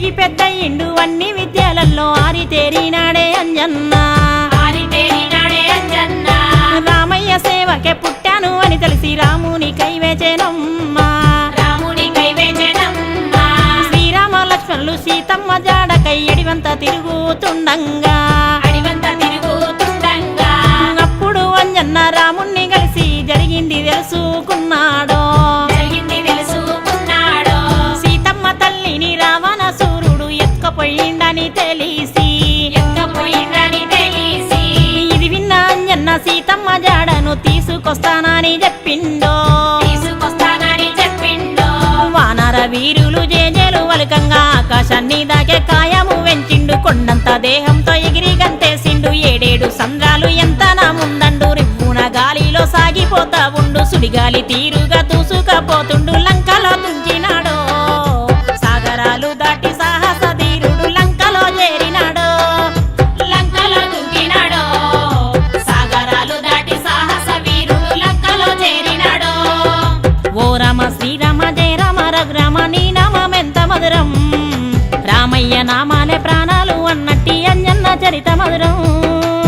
పెరిగి పెద్దయిండు అన్ని విద్యలలో ఆరితేరినాడే అంజన్న రామయ్య సేవకే పుట్టాను అని తెలిసి రాముని కైవేచెనమ్మా శ్రీరామ లక్ష్మణులు సీతమ్మ జాడకై ఎడివంత తిరుగుతుండంగా అప్పుడు అంజన్న రాముణ్ణి కలిసి జరిగింది తెలుసుకున్నాడో సీతమ్మ తల్లిని రావణాసురుడు ఎత్తుకుపోయిండని తెలిసి ఇది విన్న అంజన్న సీతమ్మ జాడను తీసుకొస్తానని చెప్పిండో వానర వీరులు జేజేలు వలకంగా ఆకాశాన్ని దాకే కాయము వెంచిండు కొండంత దేహంతో ఎగిరి గంతేసిండు 7 సంద్రాలు ఎంత నా ముందండు రివ్వున గాలిలో సాగిపోతా ఉండు సుడిగాలి తీరుగా దూసుకపోతుండు లంకలో తుంచినాడో సాగరాలు దాటి సాహస ధీరుడు లంకలో చేరినాడో సాగరాలు దాటి సాహస వీరుడు లంకలో చేరినాడో ఓ రామ శ్రీరామ జయ రామ రఘురామ నీ నామమెంత మధురం రామయ్య నామాలే ప్రాణాలు అన్నట్టి అంజన్న చరిత మధురం